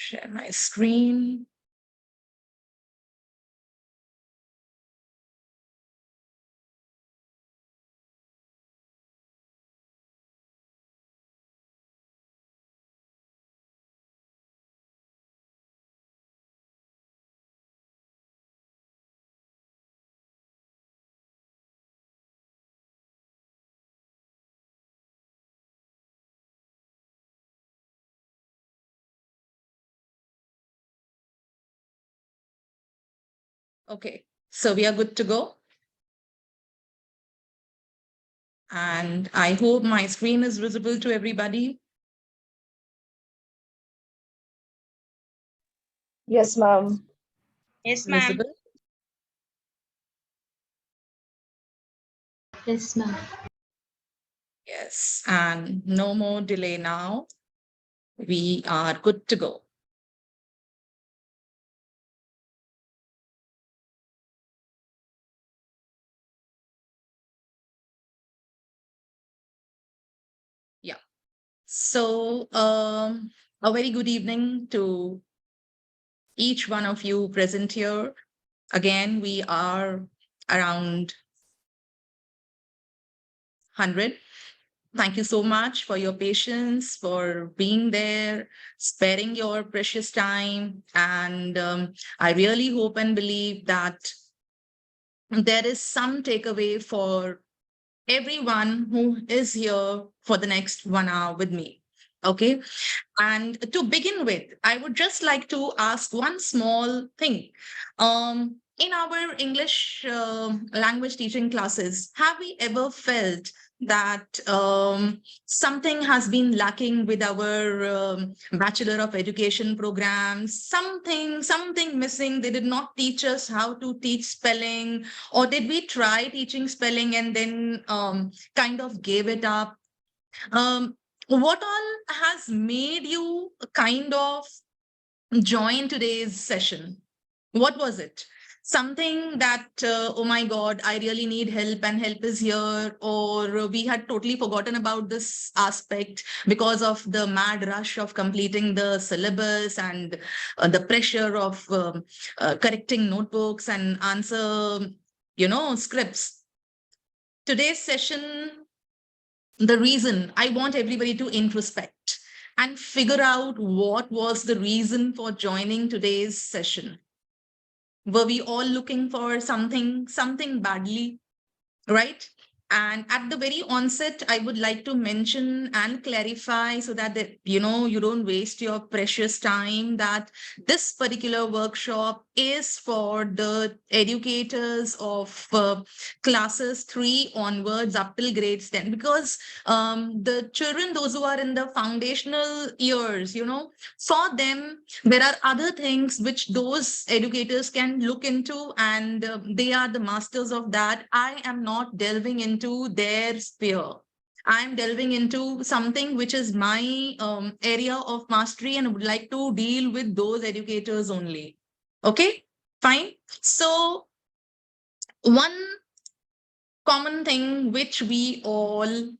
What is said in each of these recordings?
Share my screen. Okay, so we are good to go. And I hope my screen is visible to everybody. Yes, ma'am. Yes, ma'am. Visible? Yes, ma'am. Yes, and no more delay now. We are good to go. Yeah. So, a very good evening to each one of you present here. Again, we are around 100. Thank you so much for your patience, for being there, sparing your precious time. And I really hope and believe that there is some takeaway for everyone who is here for the next 1 hour with me. Okay. And to begin with, I would just like to ask one small thing. In our English language teaching classes, have we ever felt that something has been lacking with our Bachelor of Education programs? Something missing. They did not teach us how to teach spelling, or did we try teaching spelling and then kind of gave it up? What all has made you kind of join today's session? What was it? Something that, oh my God, I really need help and help is here, or we had totally forgotten about this aspect because of the mad rush of completing the syllabus and the pressure of correcting notebooks and answer, scripts. Today's session, the reason I want everybody to introspect and figure out what was the reason for joining today's session. Were we all looking for something badly, right? And at the very onset, I would like to mention and clarify so that you don't waste your precious time, that this particular workshop is for the educators of classes 3 onwards up till grades 10, because the children, those who are in the foundational years, for them, there are other things which those educators can look into, and they are the masters of that. I am not delving into their sphere. I'm delving into something which is my area of mastery, and would like to deal with those educators only. Okay, fine. So one common thing which we all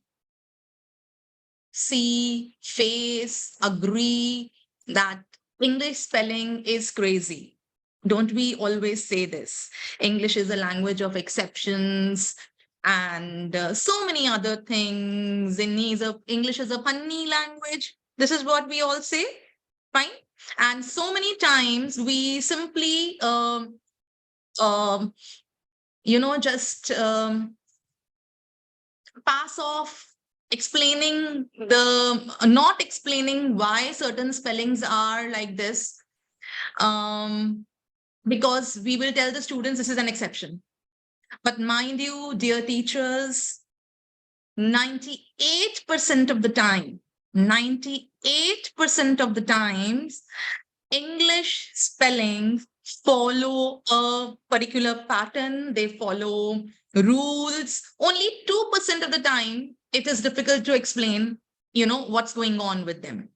see, face, agree, that English spelling is crazy. Don't we always say this? English is a language of exceptions and so many other things. English is a funny language. This is what we all say. Fine. And so many times we simply, just pass off not explaining why certain spellings are like this, because we will tell the students this is an exception. But mind you, dear teachers, 98% of the time, 98% of the times, English spellings follow a particular pattern, they follow rules. Only 2% of the time, it is difficult to explain, what's going on with them.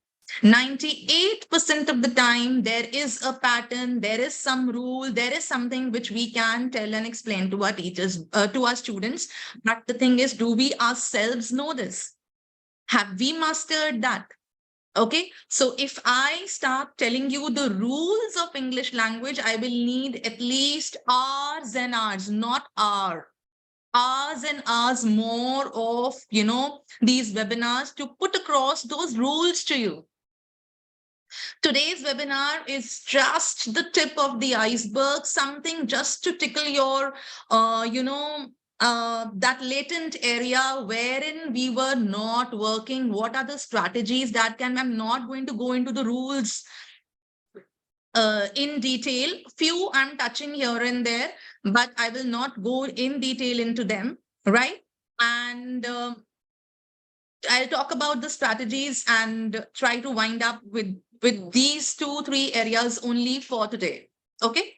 98% of the time, there is a pattern, there is some rule, there is something which we can tell and explain to our teachers, to our students. But the thing is, do we ourselves know this? Have we mastered that? Okay, so if I start telling you the rules of English language, I will need at least hours and hours, not hours and hours more of, these webinars to put across those rules to you. Today's webinar is just the tip of the iceberg, something just to tickle your, that latent area wherein we were not working. What are the strategies that can, I'm not going to go into the rules in detail. Few I'm touching here and there, but I will not go in detail into them, right? And I'll talk about the strategies and try to wind up with these 2-3 areas only for today. Okay.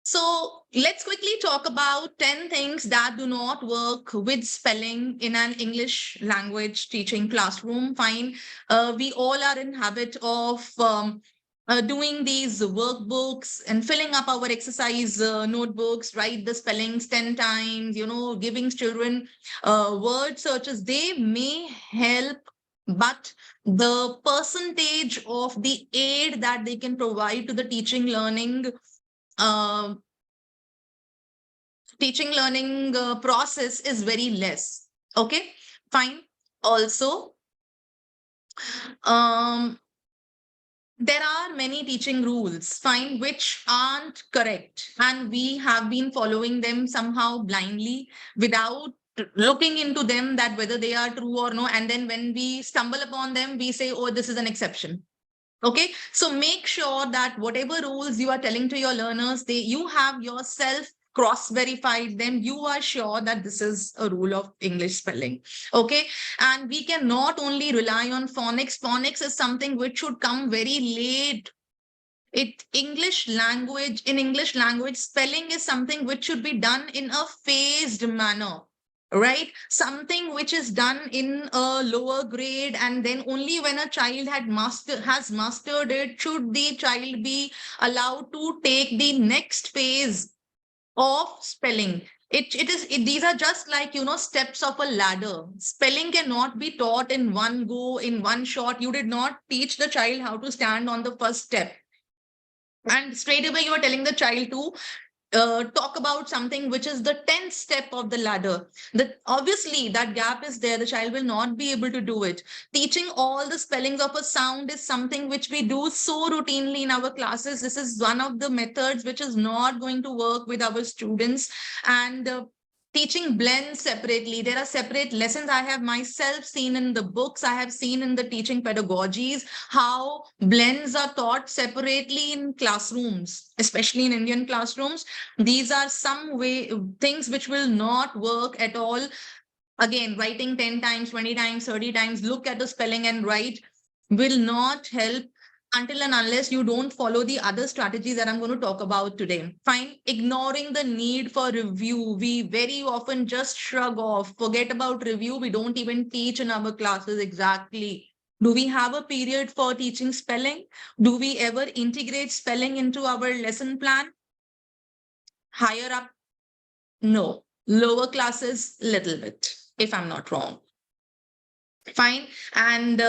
So let's quickly talk about 10 things that do not work with spelling in an English language teaching classroom. Fine. We all are in habit of doing these workbooks and filling up our exercise notebooks, write the spellings 10 times, giving children word searches. They may help, but the percentage of the aid that they can provide to the uh, teaching learning process is very less. Okay, fine. Also, um, there are many teaching rules, fine, which aren't correct. And we have been following them somehow blindly without looking into them that whether they are true or no. And then when we stumble upon them, we say, oh, this is an exception. Okay, so make sure that whatever rules you are telling to your learners, you have yourself cross-verified them. You are sure that this is a rule of English spelling. Okay, and we can not only rely on phonics. Phonics is something which should come very late. In English language, spelling is something which should be done in a phased manner, right? Something which is done in a lower grade, and then only when a child has mastered it should the child be allowed to take the next phase of spelling. These are just like, steps of a ladder. Spelling cannot be taught in one go, in one shot. You did not teach the child how to stand on the first step and straight away you are telling the child to talk about something which is the 10th step of the ladder. That obviously that gap is there. The child will not be able to do it. Teaching all the spellings of a sound is something which we do so routinely in our classes. This is one of the methods which is not going to work with our students. And teaching blends separately. There are separate lessons. I have myself seen in the books. I have seen in the teaching pedagogies how blends are taught separately in classrooms, especially in Indian classrooms. These are some things which will not work at all. Again, writing 10 times, 20 times, 30 times, look at the spelling and write will not help until and unless you don't follow the other strategies that I'm going to talk about today. Fine. Ignoring the need for review. We very often just shrug off, forget about review. We don't even teach in our classes exactly. Do we have a period for teaching spelling? Do we ever integrate spelling into our lesson plan? Higher up? No. Lower classes, little bit, if I'm not wrong. Fine. And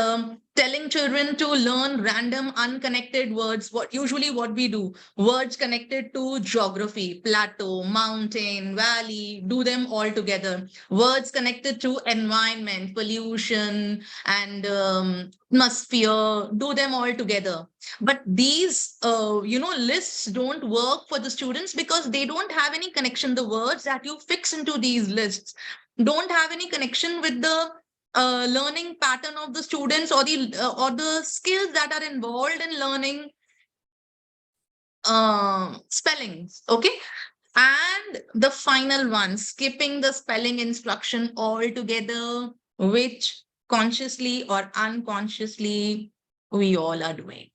telling children to learn random unconnected words, what we do, words connected to geography, plateau, mountain, valley, do them all together. Words connected to environment, pollution, and atmosphere, do them all together. But these lists don't work for the students because they don't have any connection. The words that you fix into these lists don't have any connection with the learning pattern of the students or the skills that are involved in learning spellings. Okay, and the final one, skipping the spelling instruction altogether, which consciously or unconsciously we all are doing,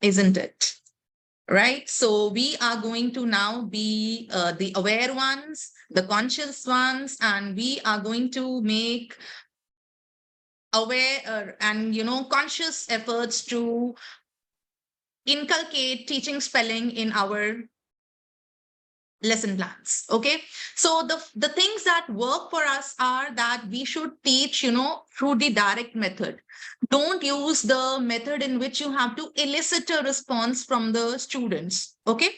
isn't it? Right, so we are going to now be the aware ones, the conscious ones, and we are going to make aware and conscious efforts to inculcate teaching spelling in our lesson plans. Okay. So the things that work for us are that we should teach, through the direct method. Don't use the method in which you have to elicit a response from the students. Okay.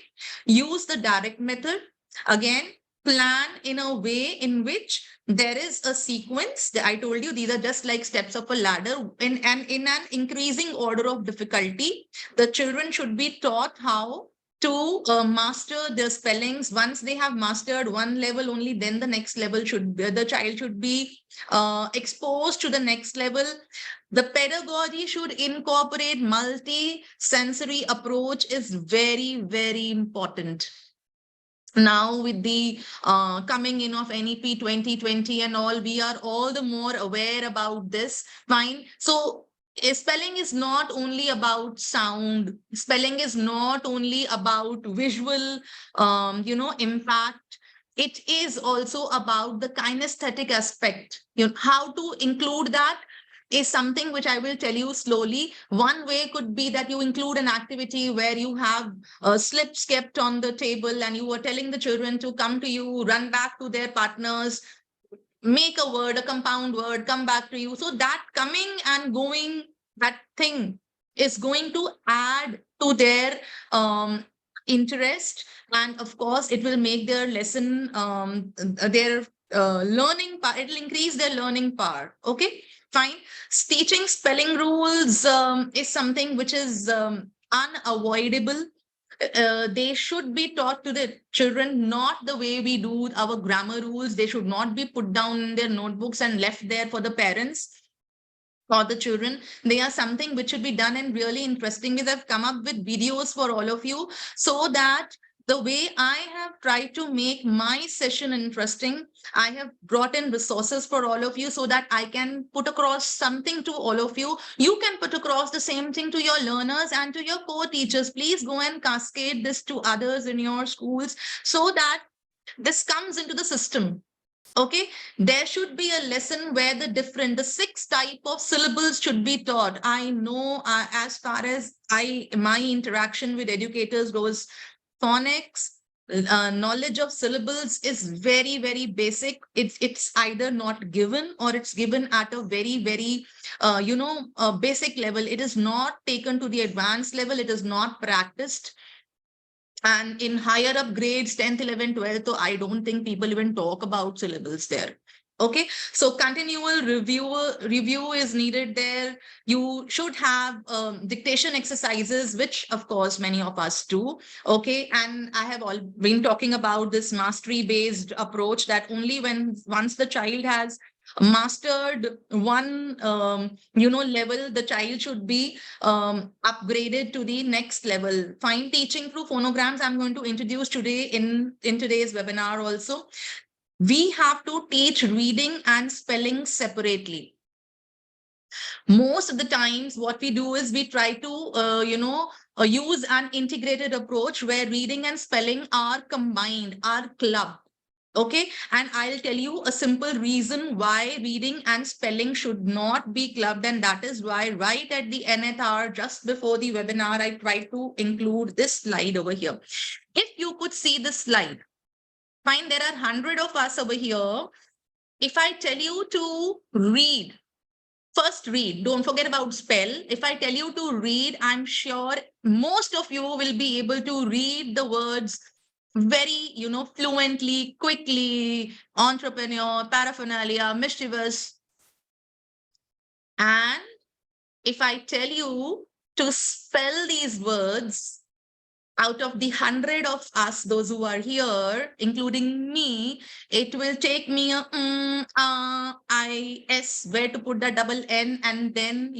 Use the direct method. Again, plan in a way in which there is a sequence. I told you these are just like steps of a ladder, in an increasing order of difficulty. The children should be taught how to master their spellings. Once they have mastered one level, only then the next level the child should be exposed to the next level. The pedagogy should incorporate multi-sensory approach is very, very important. Now with the coming in of NEP 2020 and all, we are all the more aware about this. Fine. So spelling is not only about sound. Spelling is not only about visual, impact. It is also about the kinesthetic aspect. How to include that is something which I will tell you slowly. One way could be that you include an activity where you have slips kept on the table and you were telling the children to come to you, run back to their partners, make a word, a compound word, come back to you. So that coming and going, that thing is going to add to their interest. And of course, it will make their lesson, their learning power, it will increase their learning power. Okay, fine. Teaching spelling rules is something which is unavoidable. They should be taught to the children, not the way we do our grammar rules. They should not be put down in their notebooks and left there for the parents or the children. They are something which should be done in really interesting ways. I've come up with videos for all of you so that the way I have tried to make my session interesting, I have brought in resources for all of you so that I can put across something to all of you. You can put across the same thing to your learners and to your co-teachers. Please go and cascade this to others in your schools so that this comes into the system. Okay, there should be a lesson where the 6 type of syllables should be taught. I know as far as my interaction with educators goes, phonics, knowledge of syllables is very, very basic. It's either not given or it's given at a very, very, basic level. It is not taken to the advanced level. It is not practiced. And in higher up grades, 10th, 11th, 12th, so I don't think people even talk about syllables there. Okay, so continual review is needed there. You should have dictation exercises, which of course many of us do. Okay, and I have all been talking about this mastery based approach that only once the child has mastered one level, the child should be upgraded to the next level. Fine. Teaching through phonograms, I'm going to introduce today in today's webinar also. We have to teach reading and spelling separately. Most of the times what we do is we try to use an integrated approach where reading and spelling are combined, are clubbed. Okay, and I'll tell you a simple reason why reading and spelling should not be clubbed, and that is why right at the nth hour, just before the webinar, I tried to include this slide over here. If you could see the slide, fine, there are 100 of us over here. If I tell you to read, first read, don't forget about spell. If I tell you to read, I'm sure most of you will be able to read the words very, fluently, quickly, entrepreneur, paraphernalia, mischievous. And if I tell you to spell these words, out of the 100 of us, those who are here, including me, it will take me a I-S, where to put the double N and then,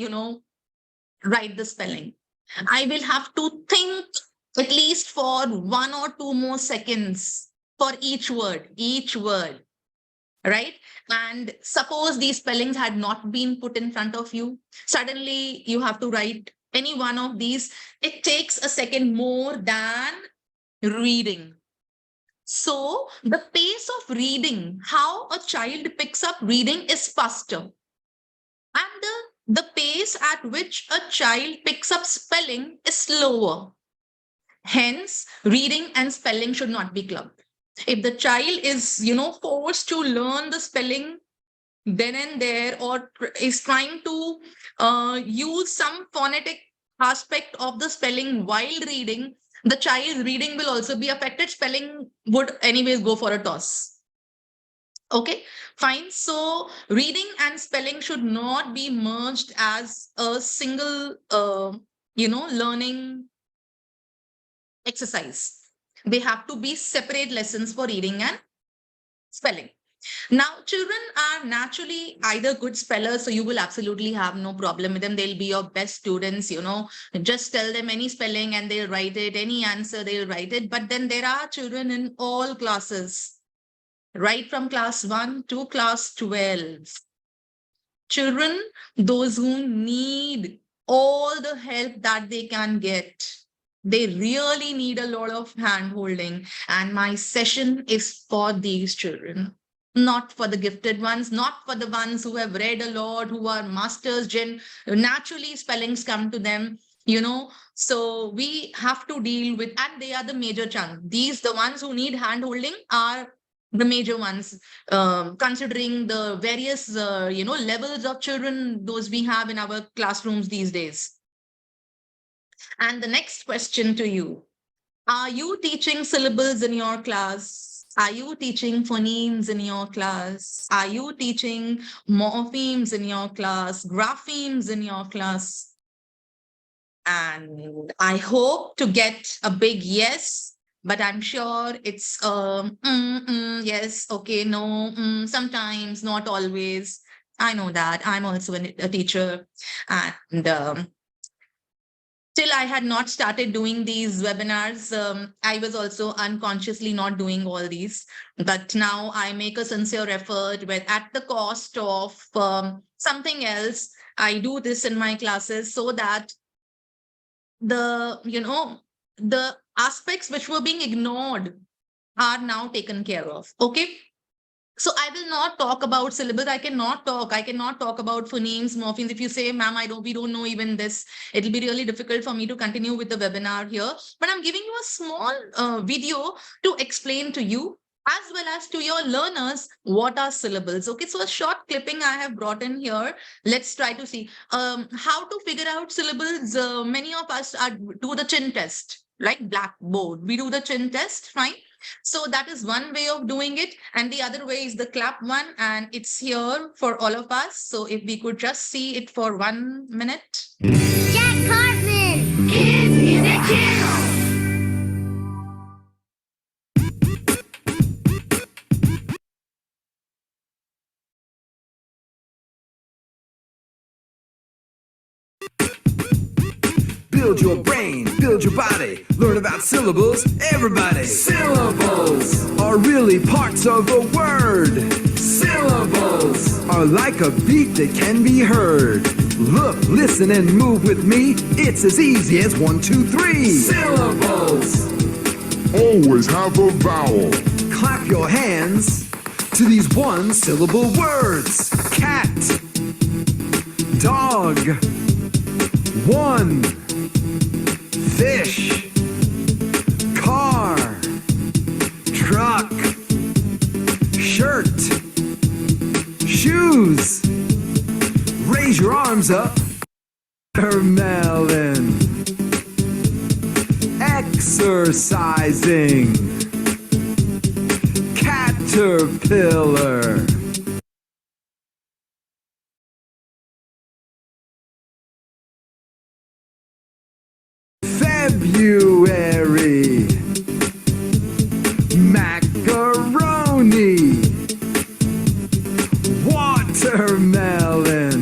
write the spelling. I will have to think at least for 1 or 2 more seconds for each word, right? And suppose these spellings had not been put in front of you. Suddenly you have to write any one of these. It takes a second more than reading. So the pace of reading, how a child picks up reading is faster. And the pace at which a child picks up spelling is slower. Hence, reading and spelling should not be clubbed. If the child is, forced to learn the spelling then and there, or is trying to use some phonetic aspect of the spelling while reading, the child's reading will also be affected. Spelling would anyways go for a toss. Okay, fine. So reading and spelling should not be merged as a single, learning exercise. They have to be separate lessons for reading and spelling. Now, children are naturally either good spellers, so you will absolutely have no problem with them. They'll be your best students, just tell them any spelling and they'll write it, any answer, they'll write it. But then there are children in all classes, right from class 1 to class 12. Children, those who need all the help that they can get. They really need a lot of hand holding. And my session is for these children, not for the gifted ones, not for the ones who have read a lot, who are masters. Naturally, spellings come to them, So we have to deal with, and they are the major chunk. The ones who need hand holding are the major ones, considering the various, levels of children, those we have in our classrooms these days. And the next question to you, are you teaching syllables in your class? Are you teaching phonemes in your class? Are you teaching morphemes in your class, graphemes in your class? And I hope to get a big yes, but I'm sure it's yes, okay, no, sometimes, not always. I know that. I'm also a teacher. And till I had not started doing these webinars, I was also unconsciously not doing all these. But now I make a sincere effort, but at the cost of something else. I do this in my classes so that the aspects which were being ignored are now taken care of. Okay. So I will not talk about syllabus. I cannot talk about phonemes, morphemes. If you say, ma'am, we don't know even this, it'll be really difficult for me to continue with the webinar here. But I'm giving you a small video to explain to you, as well as to your learners, what are syllables. Okay, so a short clipping I have brought in here. Let's try to see how to figure out syllables. Many of us do the chin test, like blackboard. We do the chin test, fine. So that is one way of doing it. And the other way is the clap one. And it's here for all of us. So if we could just see it for 1 minute. Jack Cartman, Kids Music Channel. Build your brain, build your body, learn about syllables, everybody. Syllables are really parts of a word. Syllables are like a beat that can be heard. Look, listen, and move with me. It's as easy as 1, 2, 3. Syllables always have a vowel. Clap your hands to these one-syllable words. Cat, dog, one. Fish, car, truck, shirt, shoes. Raise your arms up. Melon. Exercising. Caterpillar. February. Macaroni. Watermelon.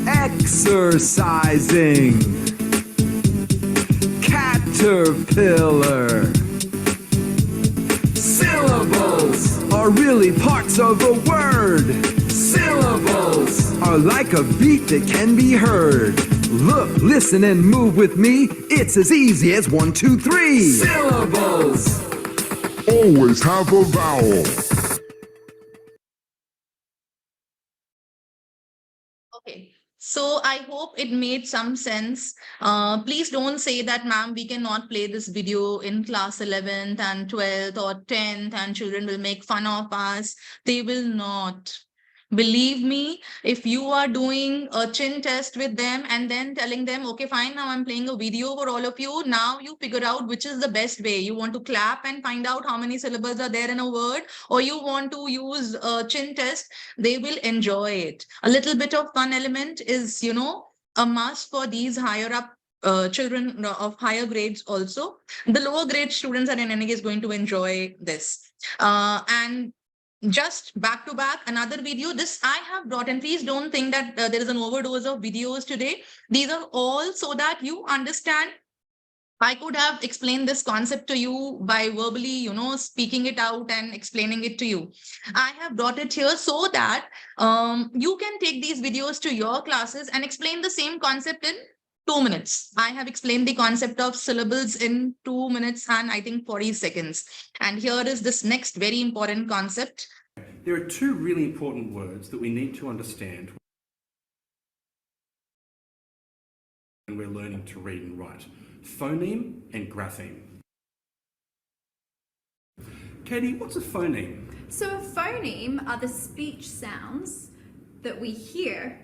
Exercising. Caterpillar. Syllables are really parts of a word. Syllables are like a beat that can be heard. Look, listen, and move with me. It's as easy as 1, 2, 3. Syllables Always have a vowel. Okay, So I hope it made some sense. Please don't say that, ma'am, we cannot play this video in class 11th and 12th or 10th and children will make fun of us. They will not. Believe me, if you are doing a chin test with them and then telling them, okay, fine, now I'm playing a video for all of you. Now you figure out which is the best way. You want to clap and find out how many syllables are there in a word, or you want to use a chin test. They will enjoy it. A little bit of fun element is, a must for these higher up children of higher grades also. The lower grade students are in any case going to enjoy this. And just back to back another video this I have brought, and please don't think that there is an overdose of videos today. These are all so that you understand. I could have explained this concept to you by verbally, speaking it out and explaining it to you. I have brought it here so that you can take these videos to your classes and explain the same concept in 2 minutes. I have explained the concept of syllables in 2 minutes and I think 40 seconds. And here is this next very important concept. There are two really important words that we need to understand when we're learning to read and write: phoneme and grapheme. Katie, what's a phoneme? So a phoneme are the speech sounds that we hear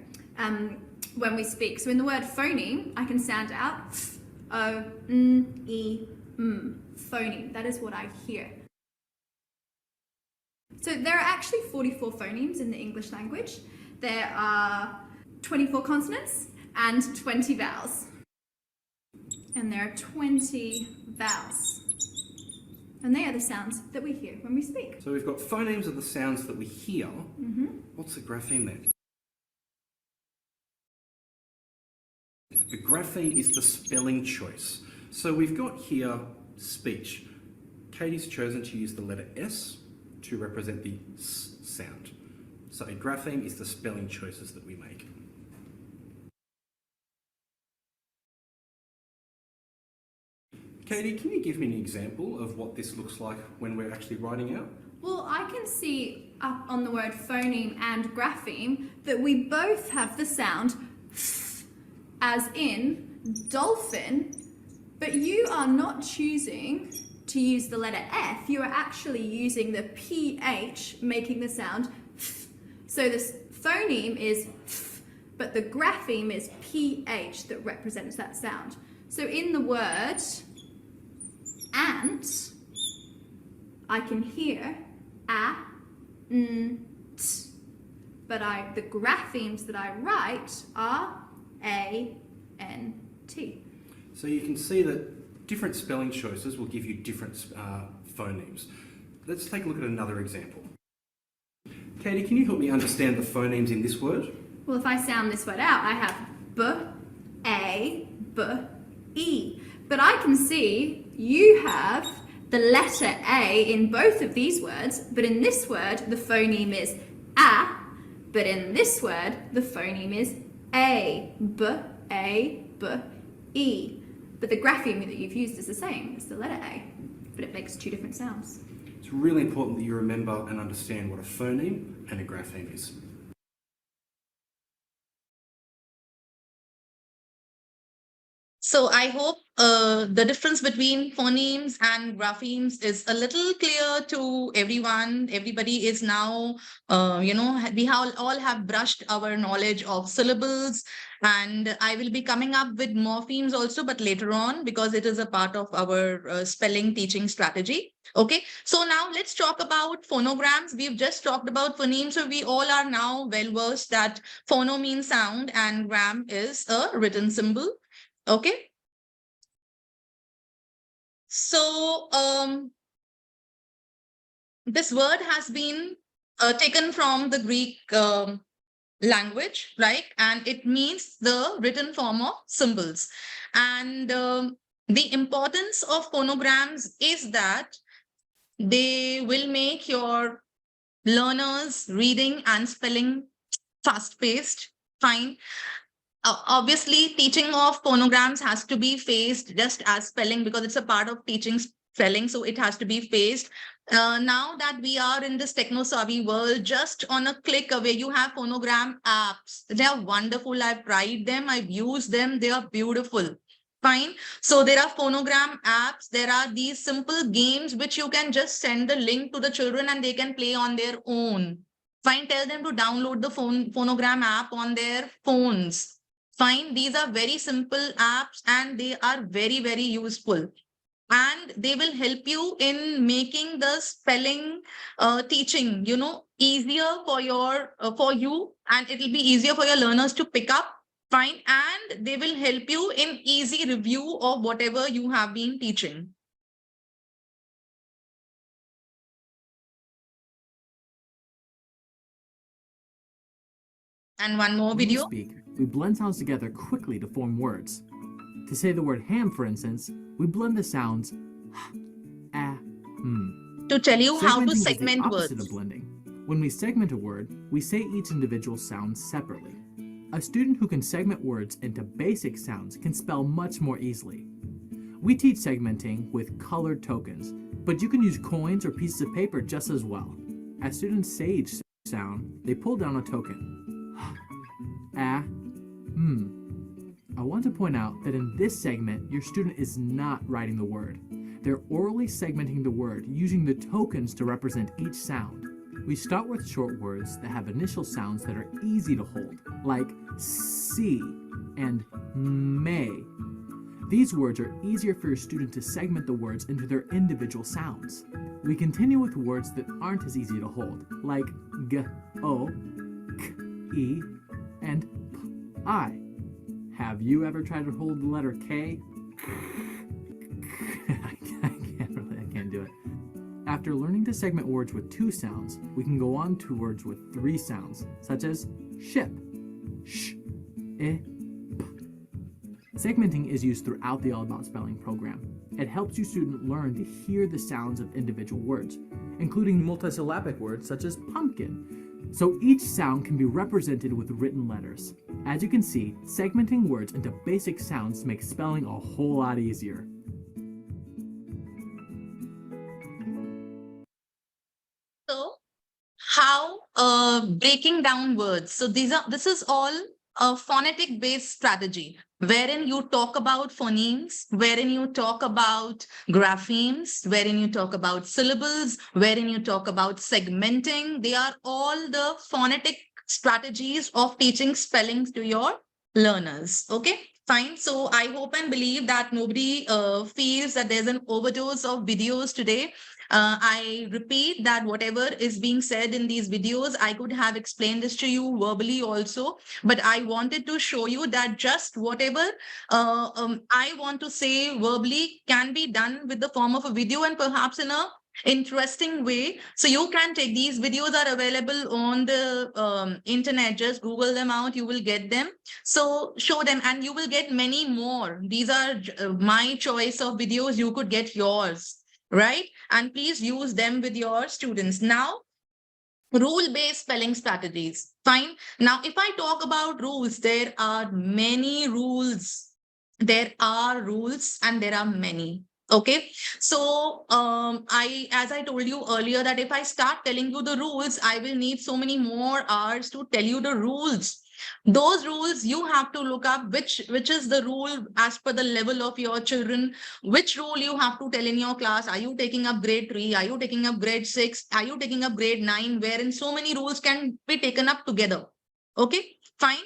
when we speak. So in the word phoneme, I can sound out f, o, n, e, m. Phoneme, that is what I hear. So there are actually 44 phonemes in the English language. There are 24 consonants and 20 vowels. And there are 20 vowels. And they are the sounds that we hear when we speak. So we've got phonemes are the sounds that we hear. What's the grapheme then? The grapheme is the spelling choice. So we've got here speech. Katie's chosen to use the letter S to represent the S sound. So a grapheme is the spelling choices that we make. Katie, can you give me an example of what this looks like when we're actually writing out? Well, I can see up on the word phoneme and grapheme that we both have the sound f, as in dolphin, but you are not choosing to use the letter F. You are actually using the PH, making the sound f. So this phoneme is f, but the grapheme is PH that represents that sound. So in the word ant, I can hear a, n, t, but the graphemes that I write are a, n, t. So you can see that different spelling choices will give you different phonemes. Let's take a look at another example. Katie, can you help me understand the phonemes in this word? Well, if I sound this word out, I have b, a, b, e. But I can see you have the letter A in both of these words, but in this word, the phoneme is a, but in this word, the phoneme is a, b, e. But the grapheme that you've used is the same, it's the letter A, but it makes two different sounds. It's really important that you remember and understand what a phoneme and a grapheme is. So I hope the difference between phonemes and graphemes is a little clear to everyone. Everybody is now, we all have brushed our knowledge of syllables, and I will be coming up with morphemes also, but later on, because it is a part of our spelling teaching strategy. Okay, so now let's talk about phonograms. We've just talked about phonemes, so we all are now well versed that phono means sound and gram is a written symbol. Okay. So this word has been taken from the Greek language, right? And it means the written form of symbols. And the importance of phonograms is that they will make your learners reading and spelling fast-paced, fine. Obviously, teaching of phonograms has to be phased just as spelling, because it's a part of teaching spelling, so it has to be phased. Now that we are in this techno-savvy world, just on a click away, you have phonogram apps. They are wonderful. I've tried them. I've used them. They are beautiful. Fine. So there are phonogram apps. There are these simple games which you can just send the link to the children and they can play on their own. Fine. Tell them to download the phonogram app on their phones. Fine. These are very simple apps and they are very, very useful. And they will help you in making the spelling teaching, easier for you, and it will be easier for your learners to pick up. Fine. And they will help you in easy review of whatever you have been teaching. And one more When we video. speak, we blend sounds together quickly to form words. To say the word ham, for instance, we blend the sounds To tell you how to Segmenting is the segment opposite words. of blending. When we segment a word, we say each individual sound separately. A student who can segment words into basic sounds can spell much more easily. We teach segmenting with colored tokens, but you can use coins or pieces of paper just as well. As students say each sound, they pull down a token. I want to point out that in this segment, your student is not writing the word. They're orally segmenting the word using the tokens to represent each sound. We start with short words that have initial sounds that are easy to hold, like see and may. These words are easier for your student to segment the words into their individual sounds. We continue with words that aren't as easy to hold, like g, o, k, e, and p, I. Have you ever tried to hold the letter K? I can't do it. After learning to segment words with 2 sounds, we can go on to words with 3 sounds, such as ship, sh, I, p. Segmenting is used throughout the All About Spelling program. It helps you students learn to hear the sounds of individual words, including multisyllabic words such as pumpkin, so each sound can be represented with written letters. As you can see, segmenting words into basic sounds makes spelling a whole lot easier. So how breaking down words. So this is all a phonetic based strategy wherein you talk about phonemes, wherein you talk about graphemes, wherein you talk about syllables, wherein you talk about segmenting. They are all the phonetic strategies of teaching spellings to your learners. Okay. Fine. So I hope and believe that nobody feels that there's an overdose of videos today. I repeat that whatever is being said in these videos, I could have explained this to you verbally also, but I wanted to show you that just whatever I want to say verbally can be done with the form of a video and perhaps in a interesting way. So you can take these videos are available on the internet. Just Google them out. You will get them. So show them and you will get many more. These are my choice of videos. You could get yours. Right? And please use them with your students. Now, rule-based spelling strategies. Fine. Now, if I talk about rules, there are many rules. There are rules and there are many. Okay. So as I told you earlier that if I start telling you the rules, I will need so many more hours to tell you the rules. Those rules you have to look up which is the rule as per the level of your children, which rule you have to tell in your class. Are you taking up grade 3? Are you taking up grade 6? Are you taking up grade 9? Wherein so many rules can be taken up together. Okay, fine.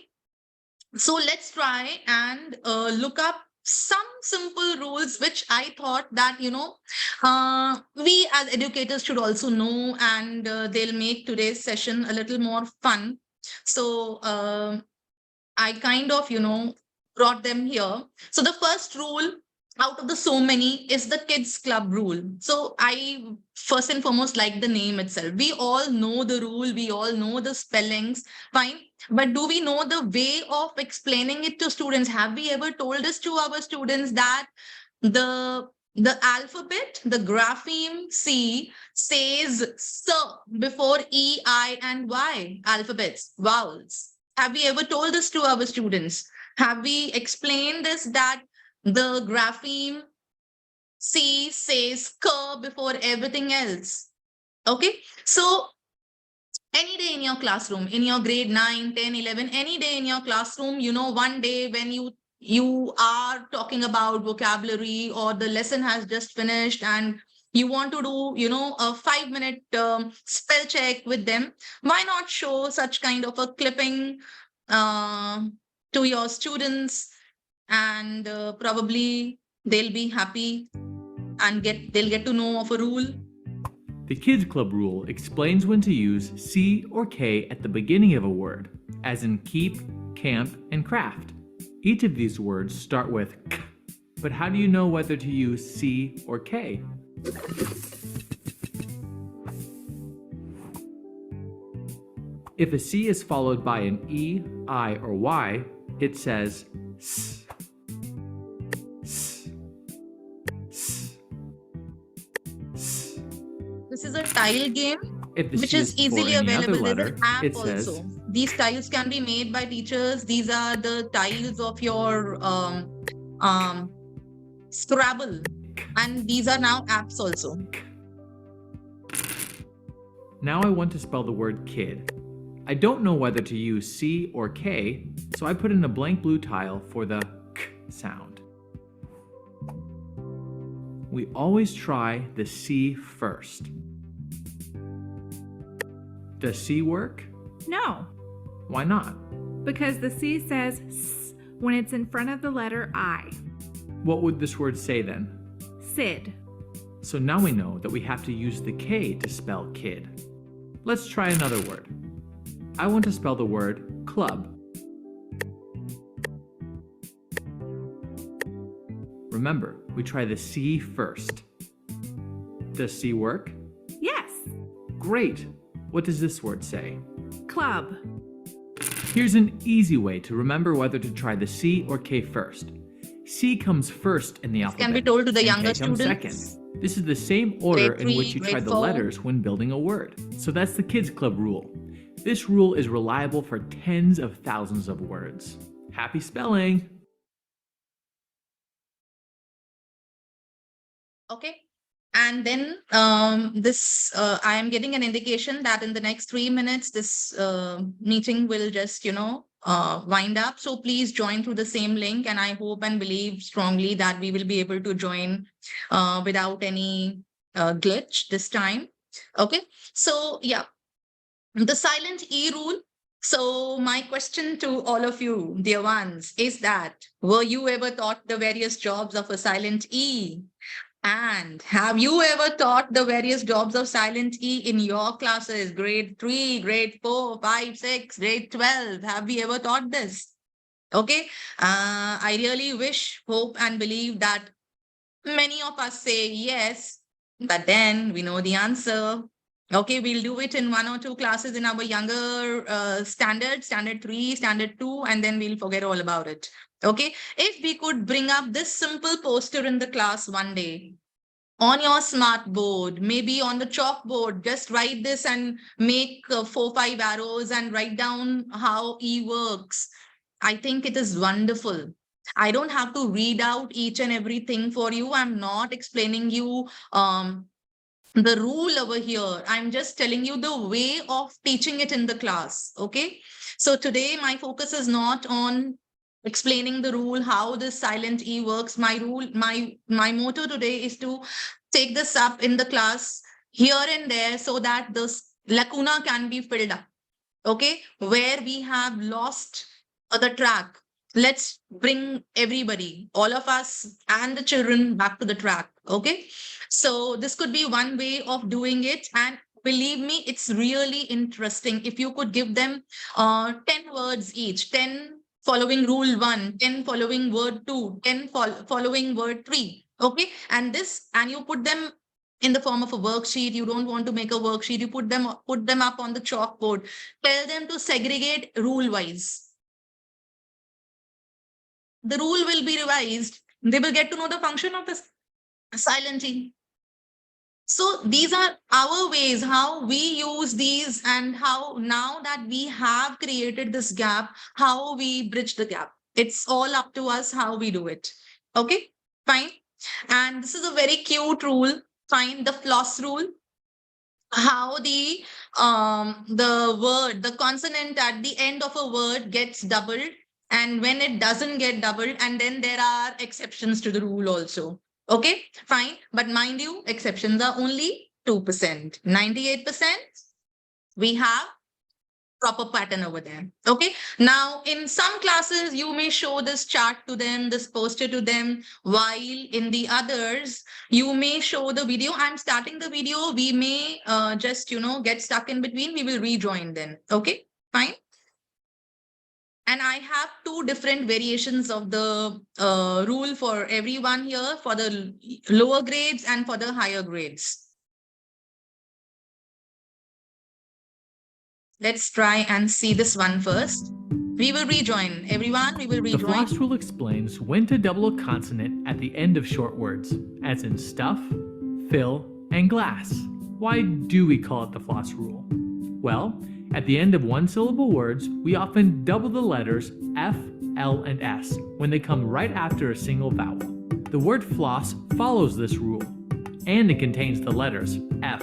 So let's try and look up some simple rules which I thought that we as educators should also know, and they'll make today's session a little more fun. So I kind of, brought them here. So the first rule out of the so many is the kids club rule. So I first and foremost like the name itself. We all know the rule. We all know the spellings. Fine. But do we know the way of explaining it to students? Have we ever told this to our students that the alphabet, the grapheme C says S before E, I, and Y alphabets, vowels? Have we ever told this to our students? Have we explained this that the grapheme C says K before everything else? Okay, so any day in your classroom, in your grade 9, 10, 11, any day in your classroom, one day when you are talking about vocabulary, or the lesson has just finished and you want to do, a 5-minute spell check with them, why not show such kind of a clipping uh, to your students, and probably they'll be happy and they'll get to know of a rule. The Kids Club rule explains when to use C or K at the beginning of a word, as in keep, camp, and craft. Each of these words start with K, but how do you know whether to use C or K? If a C is followed by an E, I, or Y, it says S. S. S. S. This is a tile game If the which C is for easily any other available. There's letter, an app it says also. These tiles can be made by teachers. These are the tiles of your Scrabble, and these are now apps also. Now I want to spell the word kid. I don't know whether to use C or K, so I put in a blank blue tile for the K sound. We always try the C first. Does C work? No, Why not? because the C says S when it's in front of the letter I. What would this word say then? Sid. So now we know that we have to use the K to spell kid. Let's try another word. I want to spell the word club. Remember, we try the C first. Does C work? Yes. Great! What does this word say? Club. Here's an easy way to remember whether to try the C or K first. C comes first in the alphabet. Can be told to the and younger K comes students. second. This is the same order Grade in which 3, you try grade the 4. letters when building a word. So that's the Kids Club rule. This rule is reliable for tens of thousands of words. Happy spelling! Okay. And then I am getting an indication that in the next 3 minutes, this meeting will just, wind up. So please join through the same link. And I hope and believe strongly that we will be able to join without any glitch this time. Okay. So yeah, the silent E rule. So my question to all of you, dear ones, is that were you ever taught the various jobs of a silent E? And have you ever taught the various jobs of silent E in your classes, grade 3, grade 4, 5, 6, grade 12? Have we ever taught this? Okay. I really wish, hope, and believe that many of us say yes, but then we know the answer. Okay, we'll do it in 1 or 2 classes in our younger standard 3, standard 2, and then we'll forget all about it. Okay, if we could bring up this simple poster in the class one day, on your smart board, maybe on the chalkboard, just write this and make 4-5 arrows and write down how E works. I think it is wonderful. I don't have to read out each and everything for you. I'm not explaining you the rule over here. I'm just telling you the way of teaching it in the class. Okay. So today my focus is not on explaining the rule, how this silent E works. My motto today is to take this up in the class here and there so that this lacuna can be filled up. Okay. Where we have lost the track, let's bring everybody, all of us and the children back to the track. Okay. So this could be one way of doing it. And believe me, it's really interesting. If you could give them 10 words each, 10 following rule 1, 10 following word 2, 10 following word 3. Okay. And you put them in the form of a worksheet. You don't want to make a worksheet. You put them up on the chalkboard. Tell them to segregate rule wise. The rule will be revised. They will get to know the function of the silent E. So these are our ways, how we use these, and how now that we have created this gap, how we bridge the gap. It's all up to us how we do it. Okay, fine. And this is a very cute rule. Fine, the floss rule. how the word, the consonant at the end of a word gets doubled, and when it doesn't get doubled, and then there are exceptions to the rule also. Okay, fine. But mind you, exceptions are only 2%. 98%, we have proper pattern over there. Okay. Now, in some classes, you may show this chart to them, this poster to them, while in the others, you may show the video. I'm starting the video. We may just, get stuck in between. We will rejoin then. Okay. Fine. And I have two different variations of the rule for everyone here, for the lower grades and for the higher grades. Let's try and see this one first. We will rejoin. Everyone, we will The rejoin. floss rule explains when to double a consonant at the end of short words, as in stuff, fill, and glass. Why do we call it the floss rule? Well, at the end of one-syllable words, we often double the letters F, L, and S when they come right after a single vowel. The word floss follows this rule, and it contains the letters F,